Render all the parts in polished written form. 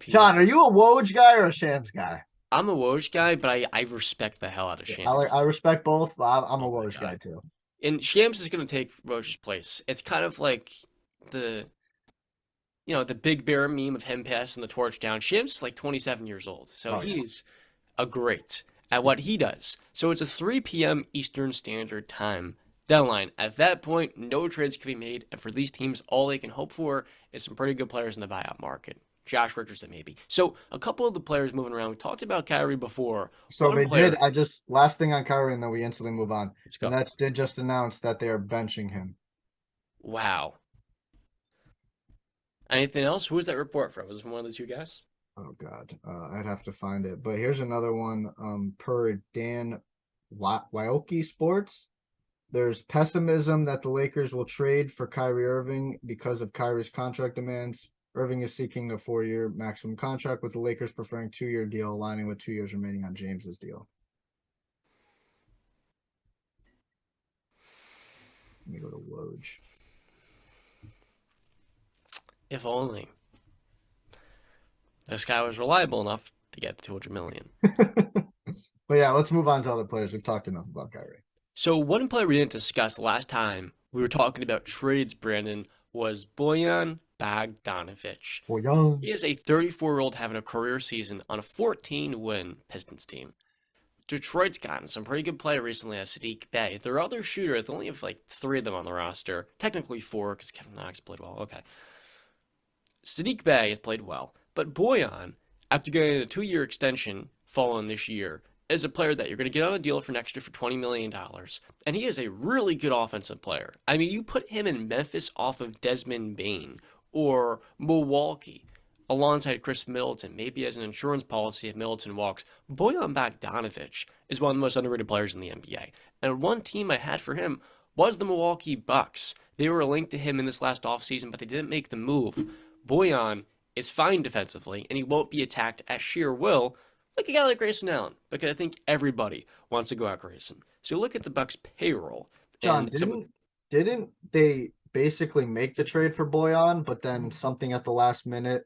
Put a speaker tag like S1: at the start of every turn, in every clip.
S1: 3 p.m.
S2: John, are you a Woj guy or a Shams guy?
S1: I'm a Woj guy, but I respect the hell out of Shams.
S2: I respect both. I'm a
S1: Oh my
S2: Woj
S1: god.
S2: guy too.
S1: And Shams is going to take Woj's place. It's kind of like the the Big Bear meme of him passing the torch down. Shams is like 27 years old, so
S2: Oh yeah.
S1: he's a great at what he does. So it's a 3 p.m. Eastern Standard Time deadline. At that point, no trades can be made, and for these teams, all they can hope for is some pretty good players in the buyout market. Josh Richardson, maybe. So a couple of the players moving around. We talked about Kyrie before.
S2: So
S1: One
S2: they did.
S1: player.
S2: I just last thing on Kyrie, and then we instantly move on.
S1: Let's
S2: The
S1: go.
S2: Nets did just announce that they are benching him.
S1: Wow. Anything else? Who was that report from? Was it from one of the two guys?
S2: Oh God, I'd have to find it. But here's another one. Per Dan Wyoki Sports, there's pessimism that the Lakers will trade for Kyrie Irving because of Kyrie's contract demands. Irving is seeking a 4-year maximum contract, with the Lakers preferring 2-year deal, aligning with 2 years remaining on James's deal. Let me go to Woj.
S1: If only this guy was reliable enough to get the 200 million.
S2: But yeah, let's move on to other players. We've talked enough about Kyrie.
S1: So one player we didn't discuss last time we were talking about trades, Brandon, was Bojan Bogdanovic.
S2: Well, young.
S1: He is a 34-year-old having a career season on a 14-win Pistons team. Detroit's gotten some pretty good play recently as Sadiq Bey. Their other shooter, they only have like 3 of them on the roster. Technically 4 because Kevin Knox played well. Okay. Sadiq Bey has played well, but Bojan, after getting a 2-year extension following this year, is a player that you're going to get on a deal for next year for $20 million. And he is a really good offensive player. I mean, you put him in Memphis off of Desmond Bane or Milwaukee alongside Chris Middleton, maybe as an insurance policy if Middleton walks. Bojan Bogdanovic is one of the most underrated players in the NBA. And one team I had for him was the Milwaukee Bucks. They were linked to him in this last offseason, but they didn't make the move. Bojan is fine defensively, and he won't be attacked at sheer will like a guy like Grayson Allen, because I think everybody wants to go out Grayson. So look at the Bucks payroll,
S2: John,
S1: and
S2: didn't they basically make the trade for Boyan, but then something at the last minute?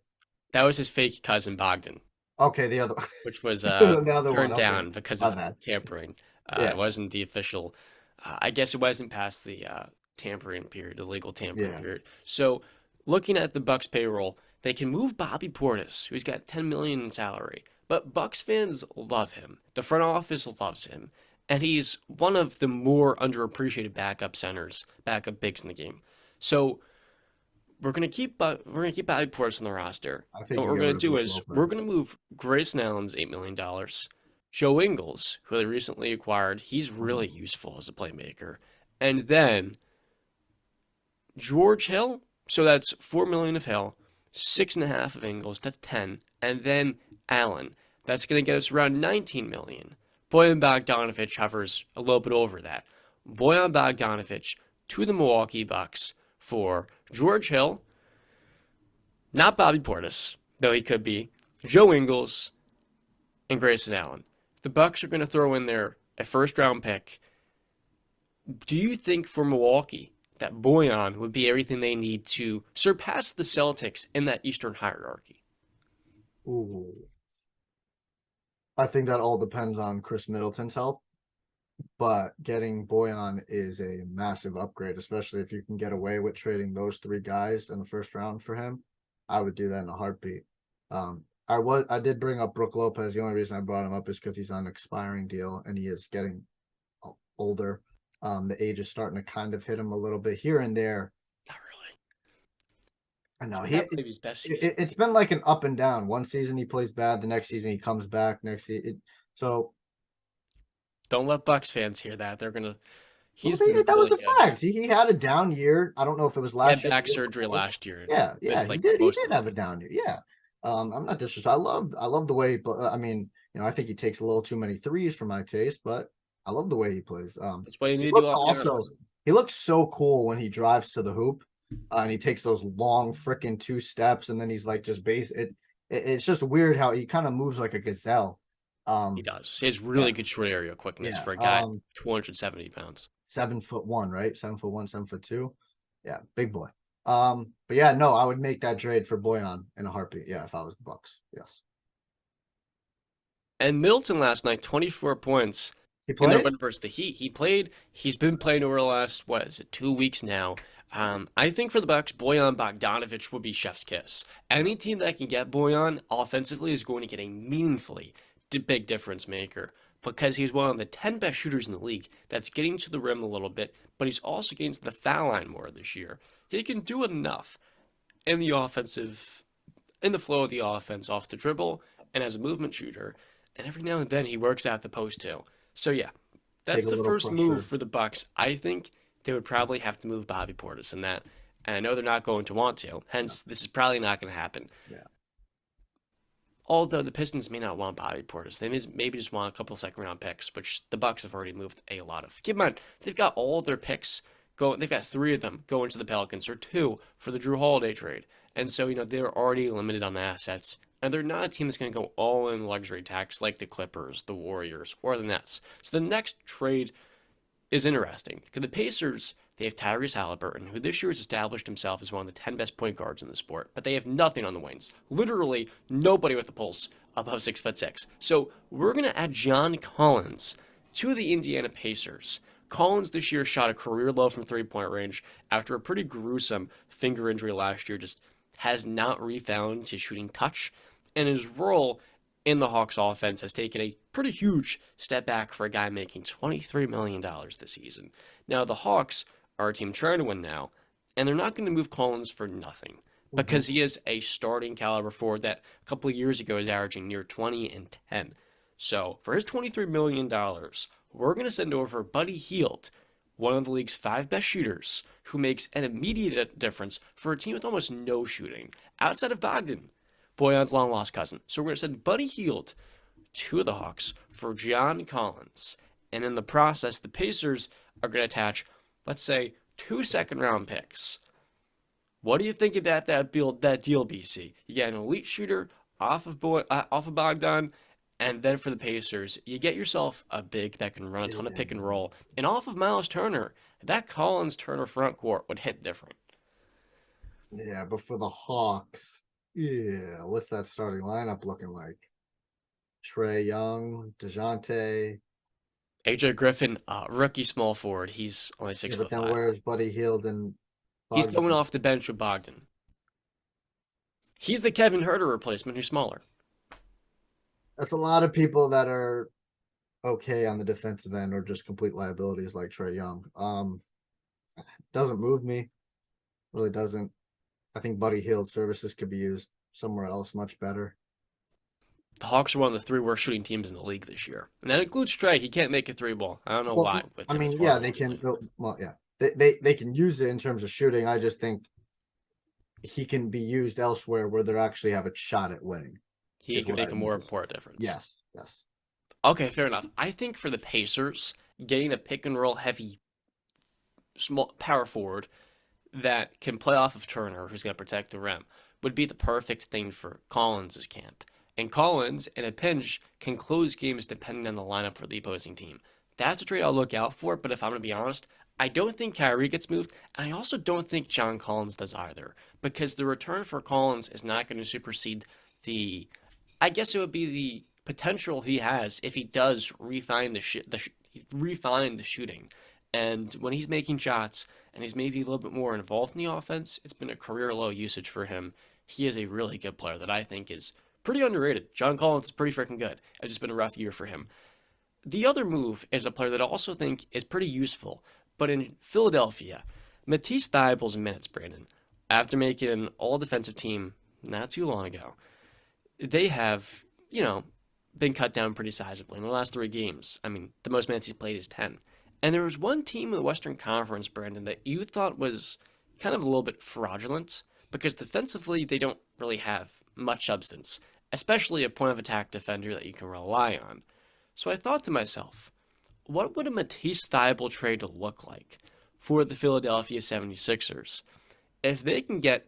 S1: that was his fake cousin Bogdan,
S2: Okay, the other
S1: which was
S2: the other one.
S1: turned
S2: Okay,
S1: down because
S2: my
S1: of
S2: bad.
S1: tampering. It
S2: Yeah,
S1: wasn't the official. I guess it wasn't past the tampering period, the legal tampering
S2: yeah.
S1: period. So looking at the Bucks payroll, they can move Bobby Portis, who's got 10 million in salary, but Bucks fans love him. The front office loves him, and he's one of the more underappreciated backup centers, backup bigs in the game. So we're gonna keep Bobby Portis on the roster.
S2: I
S1: And
S2: think
S1: what
S2: you
S1: we're
S2: get
S1: gonna
S2: rid of
S1: do
S2: Brook
S1: is we're
S2: Lopez.
S1: gonna move Grayson Allen's $8 million. Joe Ingles, who they recently acquired, he's really useful as a playmaker. And then George Hill, so that's 4 million of Hill, 6.5 of Ingles, that's 10, and then Allen, that's gonna get us around 19 million. Boyan Bogdanovic hovers a little bit over that. Boyan Bogdanovic to the Milwaukee Bucks for George Hill, not Bobby Portis, though he could be, Joe Ingles, and Grayson Allen. The Bucks are going to throw in there a first round pick. Do you think for Milwaukee that Boyan would be everything they need to surpass the Celtics in that Eastern hierarchy?
S2: Ooh, I think that all depends on Chris Middleton's health. But getting Boyan is a massive upgrade, especially if you can get away with trading those 3 guys in the first round for him. I would do that in a heartbeat. I did bring up Brook Lopez. The only reason I brought him up is because he's on an expiring deal and he is getting older. The age is starting to kind of hit him a little bit here and there.
S1: Not really.
S2: I know
S1: He had his best season.
S2: it's been like an up and down. One season he plays bad, the next season he comes back. So
S1: Don't let Bucks fans hear that. They're gonna.
S2: well,
S1: He's been
S2: that was
S1: really
S2: a
S1: good.
S2: fact. He had a down year. I don't know if it was
S1: He had
S2: last year, or the
S1: back
S2: year
S1: surgery
S2: before.
S1: last year.
S2: Yeah,
S1: Missed
S2: he
S1: like
S2: did. He
S1: most
S2: did
S1: of the
S2: have a
S1: season.
S2: down year. Yeah. I'm not disrespectful. I love the way I mean, I think he takes a little too many threes for my taste, but I love the way he plays.
S1: That's what you
S2: He
S1: need to do
S2: looks
S1: off the
S2: also
S1: honors.
S2: he looks so cool when he drives to the hoop, and he takes those long freaking 2 steps, and then he's like just it's just weird how he kind of moves like a gazelle.
S1: He
S2: Um,
S1: does. He has
S2: yeah,
S1: really good short area quickness
S2: yeah.
S1: for a guy 270 pounds.
S2: 7'1", right? 7'1", 7'2". Yeah, big boy. But yeah, no, I would make that trade for Boyan in a heartbeat. Yeah, if I was the Bucks. Yes.
S1: And Middleton last night, 24 points
S2: He
S1: in their
S2: played?
S1: win versus the Heat. He played. He's been playing over the last, what is it, 2 weeks now. I think for the Bucks, Boyan Bogdanovic would be chef's kiss. Any team that can get Boyan offensively is going to get a meaningfully big difference maker because he's one of the 10 best shooters in the league that's getting to the rim a little bit, but he's also getting to the foul line more this year. He can do enough in the offensive, in the flow of the offense off the dribble and as a movement shooter. And every now and then he works out the post too. So yeah,
S2: Take
S1: that's
S2: a
S1: the
S2: little
S1: first move
S2: pressure.
S1: for the Bucks. I think they would probably have to move Bobby Portis in that. And I know they're not going to want to.
S2: Yeah.
S1: Hence, this is probably not going to happen.
S2: Yeah.
S1: Although the Pistons may not want Bobby Portis, they maybe just want a couple second round picks, which the Bucks have already moved a lot of. Keep in mind, they've got all their picks going. They've got three of them going to the Pelicans, or two for the Drew Holiday trade, and so they're already limited on assets, and they're not a team that's going to go all in luxury tax like the Clippers, the Warriors, or the Nets. So the next trade is interesting because the Pacers, they have Tyrese Halliburton, who this year has established himself as one of the 10 best point guards in the sport, but they have nothing on the wings. Literally nobody with a pulse above 6'6". So we're gonna add John Collins to the Indiana Pacers. Collins this year shot a career low from 3-point range after a pretty gruesome finger injury last year. Just has not refound his shooting touch, and his role in the Hawks offense has taken a pretty huge step back for a guy making $23 million this season. Now, the Hawks are a team trying to win now, and they're not going to move Collins for nothing
S2: Hmm.
S1: because he is a starting caliber forward that a couple of years ago is averaging near 20 and 10. So, for his $23 million, we're going to send over Buddy Hield, one of the league's 5 best shooters, who makes an immediate difference for a team with almost no shooting, outside of Bogdan, Boyan's long lost cousin. So we're going to send Buddy Hield to the Hawks for John Collins. And in the process, the Pacers are going to attach, let's say, 2 second-round picks. What do you think about that deal, BC? You get an elite shooter off of Bogdan, and then for the Pacers, you get yourself a big that can run a ton of
S2: Yeah.
S1: pick and roll. And off of Miles Turner, that Collins Turner front court would hit different.
S2: Yeah, but for the Hawks, yeah, what's that starting lineup looking like? Trey Young, DeJounte.
S1: AJ Griffin, rookie small forward. He's only six
S2: Yeah, but
S1: foot
S2: then
S1: five.
S2: where's Buddy Hield and
S1: He's coming
S2: Bogdan?
S1: off the bench with Bogdan. He's the Kevin Herter replacement who's smaller.
S2: That's a lot of people that are okay on the defensive end or just complete liabilities like Trey Young. Doesn't move me. Really doesn't. I think Buddy Hield's services could be used somewhere else much better.
S1: The Hawks are one of the 3 worst shooting teams in the league this year. And that includes Trey. He can't make a 3 ball. I don't know why
S2: Well,
S1: with
S2: I
S1: him. It's
S2: mean, yeah,
S1: horrible
S2: they
S1: in the
S2: can.
S1: league.
S2: Well, yeah, they can use it in terms of shooting. I just think he can be used elsewhere where they actually have a shot at winning.
S1: He
S2: Is
S1: can
S2: what I
S1: make a
S2: meant
S1: more
S2: to say.
S1: important difference.
S2: Yes, yes.
S1: Okay, fair enough. I think for the Pacers, getting a pick and roll heavy small power forward that can play off of Turner, who's going to protect the rim, would be the perfect thing for Collins' camp. And Collins, in a pinch, can close games depending on the lineup for the opposing team. That's a trade I'll look out for, but if I'm going to be honest, I don't think Kyrie gets moved, and I also don't think John Collins does either, because the return for Collins is not going to supersede the, I guess it would be the potential he has if he does refine the shooting. And when he's making shots and he's maybe a little bit more involved in the offense, it's been a career low usage for him. He is a really good player that I think is pretty underrated. John Collins is pretty freaking good. It's just been a rough year for him. The other move is a player that I also think is pretty useful, but in Philadelphia, Matisse Thybulle's minutes, Brandon, after making an all defensive team not too long ago, they have, been cut down pretty sizably in the last 3 games. I mean, the most minutes he's played is 10. And there was one team in the Western Conference, Brandon, that you thought was kind of a little bit fraudulent because defensively they don't really have much substance, especially a point of attack defender that you can rely on. So I thought to myself, what would a Matisse Thybulle trade look like for the Philadelphia 76ers if they can get,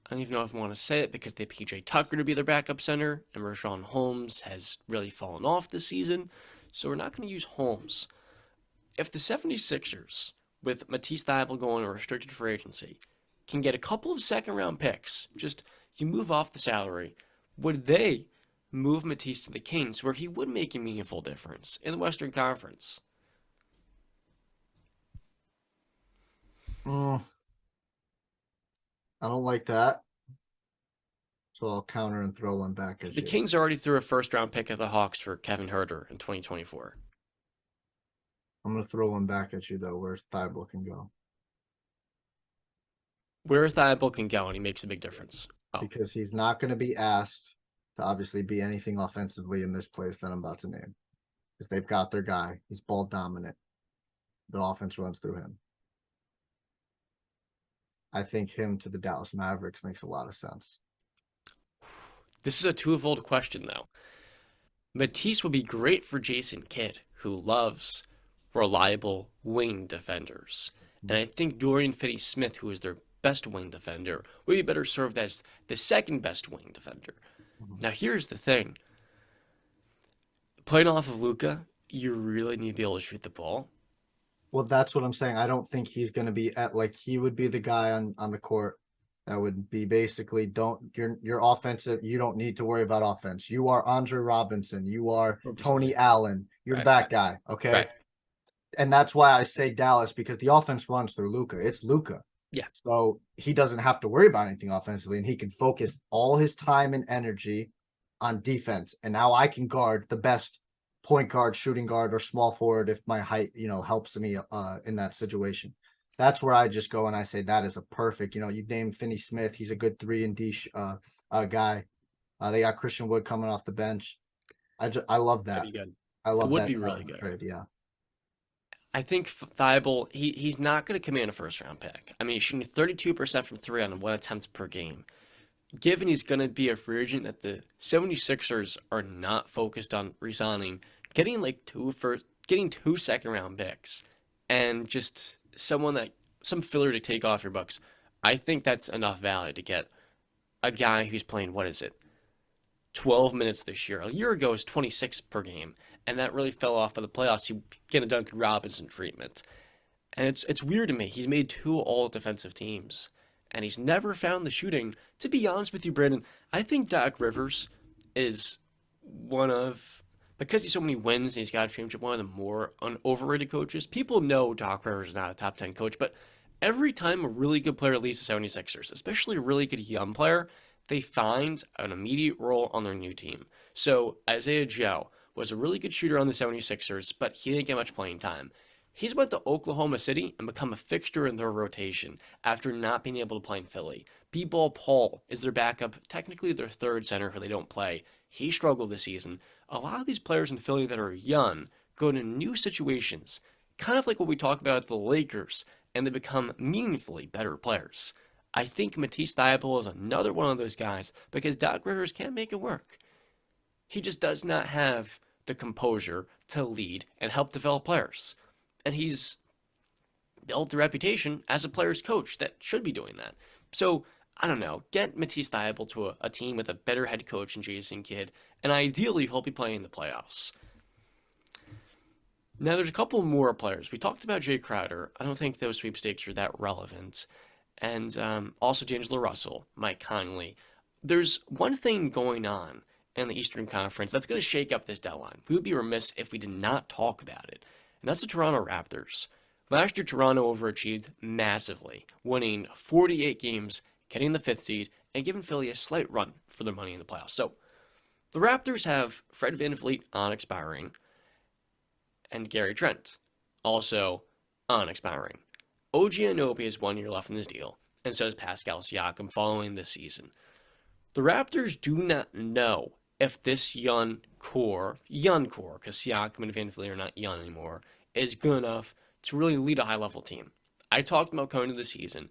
S1: I don't even know if I want to say it because they have PJ Tucker to be their backup center, and Rashawn Holmes has really fallen off this season, so we're not going to use Holmes. If the 76ers with Matisse Thybulle going to restricted free agency, can get a couple of second round picks, just you move off the salary, would they move Matisse to the Kings where he would make a meaningful difference in the Western Conference?
S2: Mm, I don't like that. So I'll counter and throw one back at
S1: The
S2: you.
S1: Kings already threw a first round pick at the Hawks for Kevin Huerter in 2024.
S2: I'm going to throw one back at you, though, where Thibault can go.
S1: Where Thybulle can go, and he makes a big difference. Oh,
S2: Because he's not going to be asked to obviously be anything offensively in this place that I'm about to name. Because they've got their guy. He's ball dominant. The offense runs through him. I think him to the Dallas Mavericks makes a lot of sense.
S1: this is a twofold question, though. Matisse would be great for Jason Kidd, who loves reliable wing defenders. And I think Dorian Finney-Smith, who is their best wing defender, would be better served as the second best wing defender. Now, here's the thing. Playing off of Luka, you really need to be able to shoot the ball.
S2: Well, that's what I'm saying. I don't think he's going to be at like he would be the guy on the court that would be basically don't your offensive. You don't need to worry about offense. You are Andre Robinson. You are
S1: 100%.
S2: Tony Allen. You're
S1: Right.
S2: that guy. Okay.
S1: Right.
S2: And that's why I say Dallas because the offense runs through Luka. It's Luka.
S1: Yeah.
S2: So he doesn't have to worry about anything offensively, and he can focus all his time and energy on defense. And now I can guard the best point guard, shooting guard, or small forward if my height, helps me in that situation. That's where I just go and I say that is a perfect. You named Finney Smith. He's a good 3-and-D guy. They got Christian Wood coming off the bench. I love that.
S1: That'd be good.
S2: I love
S1: It would
S2: that
S1: be really good.
S2: trade. Yeah.
S1: I think Thibault, he's not going to command a first round pick. I mean, he's shooting 32% from three on 1 attempt per game. Given he's going to be a free agent that the 76ers are not focused on re-signing, getting getting 2 second round picks and just some filler to take off your books, I think that's enough value to get a guy who's playing, 12 minutes this year. A year ago, it was 26 per game, and that really fell off by the playoffs. He get a Duncan Robinson treatment. And it's weird to me. He's made 2 all-defensive teams, and he's never found the shooting. To be honest with you, Brandon, I think Doc Rivers is because he's so many wins and he's got a championship, one of the more overrated coaches. People know Doc Rivers is not a top 10 coach, but every time a really good player leaves the 76ers, especially a really good young player, they find an immediate role on their new team. So Isaiah Joe was a really good shooter on the 76ers, but he didn't get much playing time. He's went to Oklahoma City and become a fixture in their rotation after not being able to play in Philly. B-Ball Paul is their backup, technically their third center who they don't play. He struggled this season. A lot of these players in Philly that are young go to new situations, kind of like what we talk about at the Lakers, and they become meaningfully better players. I think Matisse Thybulle is another one of those guys because Doc Rivers can make it work. He just does not have the composure to lead and help develop players. And he's built a reputation as a player's coach that should be doing that. So, I don't know, get Matisse Thybulle to a team with a better head coach than Jason Kidd, and ideally he'll be playing in the playoffs. Now, there's a couple more players. We talked about Jay Crowder. I don't think those sweepstakes are that relevant. And also D'Angelo Russell, Mike Conley. There's one thing going on in the Eastern Conference that's going to shake up this deadline. We would be remiss if we did not talk about it. And that's the Toronto Raptors. Last year, Toronto overachieved massively, winning 48 games, getting the 5th seed, and giving Philly a slight run for their money in the playoffs. So, the Raptors have Fred VanVleet on expiring, and Gary Trent also on expiring. OG Anunoby has 1 year left in his deal, and so does Pascal Siakam following this season. The Raptors do not know if this young core, because Siakam and VanVleet are not young anymore, is good enough to really lead a high-level team. I talked about coming into the season.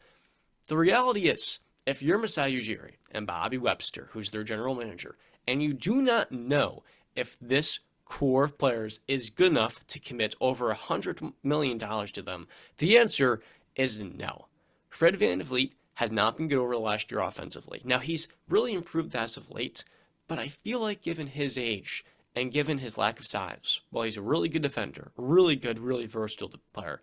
S1: The reality is, if you're Masai Ujiri and Bobby Webster, who's their general manager, and you do not know if this core of players is good enough to commit over $100 million to them, the answer is no. Fred VanVleet has not been good over the last year offensively. Now, he's really improved as of late, but I feel like given his age and given his lack of size, while he's a really good defender, really good, really versatile player,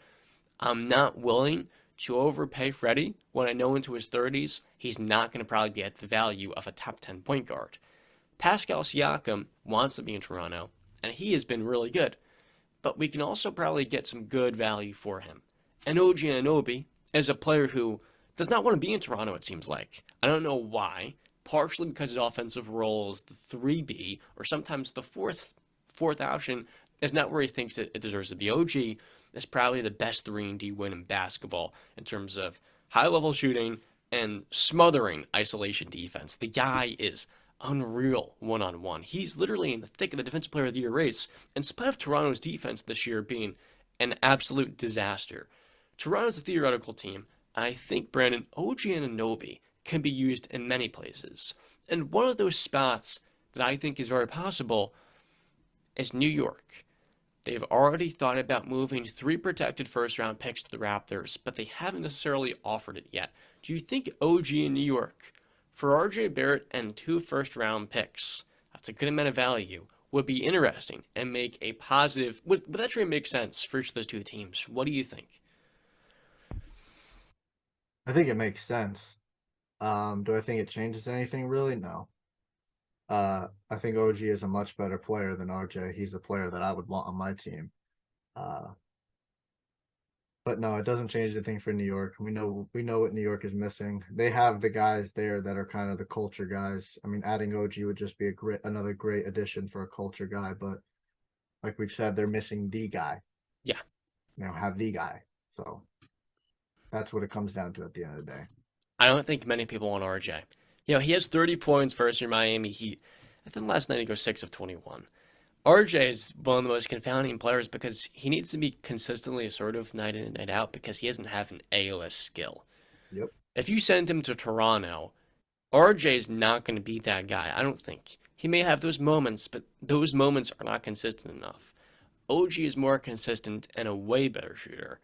S1: I'm not willing to overpay Freddie when I know into his 30s he's not going to probably be at the value of a top 10 point guard. Pascal Siakam wants to be in Toronto, and he has been really good, but we can also probably get some good value for him. And OG Anunoby is a player who does not want to be in Toronto, it seems like. I don't know why. Partially because his offensive role is the 3B, or sometimes the fourth option is not where he thinks it deserves to be. OG is probably the best 3-and-D win in basketball in terms of high-level shooting and smothering isolation defense. The guy is unreal one-on-one. He's literally in the thick of the Defensive Player of the Year race, in spite of Toronto's defense this year being an absolute disaster. Toronto's a theoretical team. I think, Brandon, OG Anunoby can be used in many places. And one of those spots that I think is very possible is New York. They've already thought about moving 3 protected first round picks to the Raptors, but they haven't necessarily offered it yet. Do you think OG in New York, for RJ Barrett and 2 first round picks, that's a good amount of value, would be interesting and make a positive, would that trade make sense for each of those 2 teams? What do you think?
S2: I think it makes sense. Do I think it changes anything? Really? No. I think OG is a much better player than RJ. He's the player that I would want on my team. Uh, but no, it doesn't change anything for New York. We know what New York is missing. They have the guys there that are kind of the culture guys. I mean, adding OG would just be another great addition for a culture guy. But like we've said, they're missing the guy.
S1: Yeah.
S2: Have the guy. So that's what it comes down to at the end of the day.
S1: I don't think many people want RJ. He has 30 points versus your Miami Heat. I think last night he goes 6 of 21. RJ is one of the most confounding players because he needs to be consistently assertive night in and night out because he doesn't have an A-list skill.
S2: Yep.
S1: If you send him to Toronto, RJ is not going to be that guy, I don't think. He may have those moments, but those moments are not consistent enough. OG is more consistent and a way better shooter.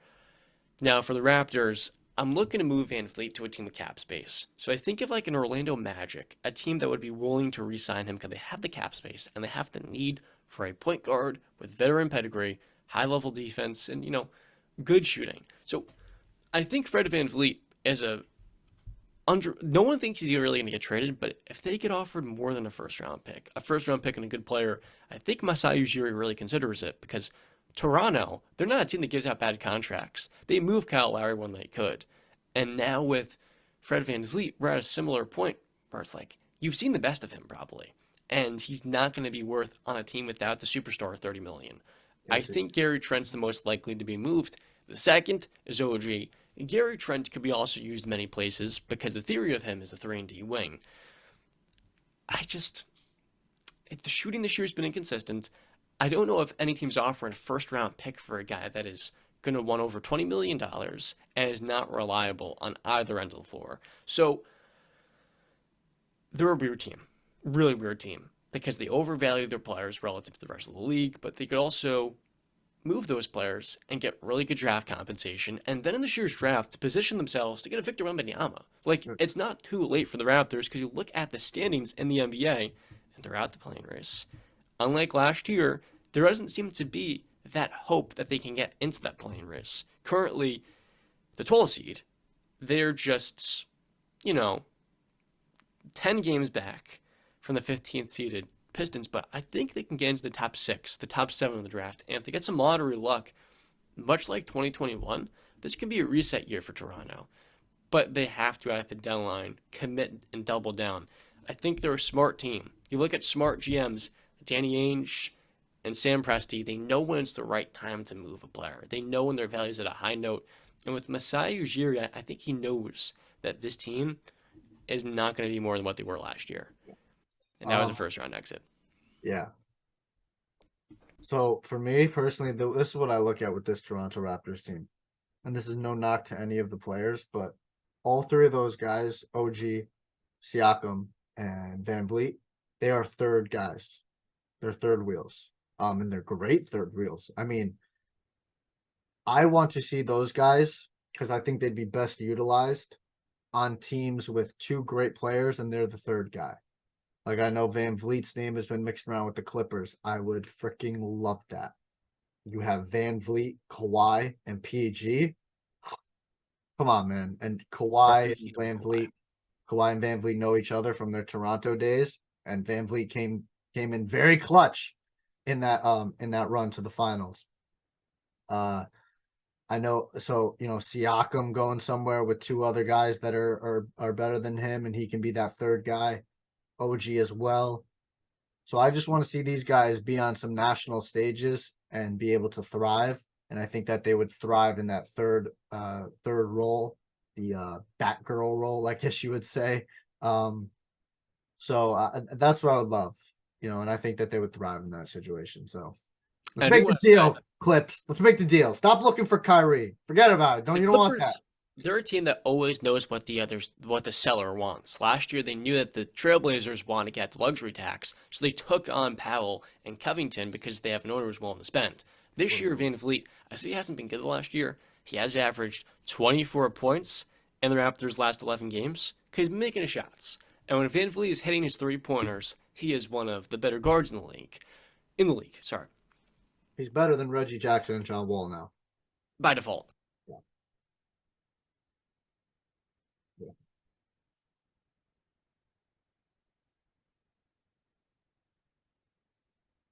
S1: Now, for the Raptors, I'm looking to move Van Fleet to a team with cap space. So I think of like an Orlando Magic, a team that would be willing to re-sign him because they have the cap space and they have the need for a point guard with veteran pedigree, high-level defense, and, good shooting. So I think Fred Van Vliet is no one thinks he's really going to get traded, but if they get offered more than a first-round pick and a good player, I think Masai Ujiri really considers it because Toronto, they're not a team that gives out bad contracts. They moved Kyle Lowry when they could. And now with Fred Van Vliet, we're at a similar point where it's like, you've seen the best of him probably. And he's not going to be worth on a team without the superstar $30 million. I think Gary Trent's the most likely to be moved. The second is OG. Gary Trent could be also used many places because the theory of him is a 3-and-D wing. The shooting this year has been inconsistent. I don't know if any team's offering a first-round pick for a guy that is going to want over $20 million and is not reliable on either end of the floor. So they're a weird team, really weird team, because they overvalue their players relative to the rest of the league, but they could also move those players and get really good draft compensation, and then in this year's draft to position themselves to get a Victor Wembanyama. Like, it's not too late for the Raptors because you look at the standings in the NBA, and they're out the play-in race. Unlike last year, there doesn't seem to be that hope that they can get into that play-in race. Currently, the 12th seed, they're just, 10 games back from the 15th seeded Pistons, but I think they can get into the top 6, the top 7 of the draft. And if they get some lottery luck, much like 2021, this could be a reset year for Toronto. But they have to, at the deadline, commit and double down. I think they're a smart team. You look at smart GMs, Danny Ainge and Sam Presti, they know when it's the right time to move a player. They know when their value's at a high note. And with Masai Ujiri, I think he knows that this team is not going to be more than what they were last year. And that was a first-round exit.
S2: Yeah. So for me personally, this is what I look at with this Toronto Raptors team. And this is no knock to any of the players, but all 3 of those guys, OG, Siakam, and Van Vliet, they are third guys. They're third wheels. And they're great third wheels. I mean, I want to see those guys because I think they'd be best utilized on teams with 2 great players, and they're the third guy. Like, I know Van Vliet's name has been mixed around with the Clippers. I would freaking love that. You have Van Vliet, Kawhi, and PG. Come on, man. And
S1: Rarely seen him with Kawhi.
S2: Kawhi and Van Vliet know each other from their Toronto days, and Van Vliet came in very clutch in that run to the finals. Uh, I know, so Siakam going somewhere with two other guys that are better than him, and he can be that third guy. OG as well. So I just want to see these guys be on some national stages and be able to thrive. And I think that they would thrive in that third role, the Batgirl role, I guess you would say. So that's what I would love, and I think that they would thrive in that situation. So let's
S1: I do
S2: make the
S1: want to say
S2: deal, Clips. Let's make the deal. Stop looking for Kyrie. Forget about it.
S1: the
S2: You don't want that.
S1: Clippers, they're a team that always knows what the seller wants. Last year, they knew that the Trailblazers wanted to get the luxury tax, so they took on Powell and Covington because they have an owner who's willing to spend. This year, Van Vliet, I see he hasn't been good the last year. He has averaged 24 points in the Raptors' last 11 games because he's making his shots. And when Van Vliet is hitting his three-pointers, he is one of the better guards in the league. In the league, sorry,
S2: He's better than Reggie Jackson and John Wall now.
S1: by default.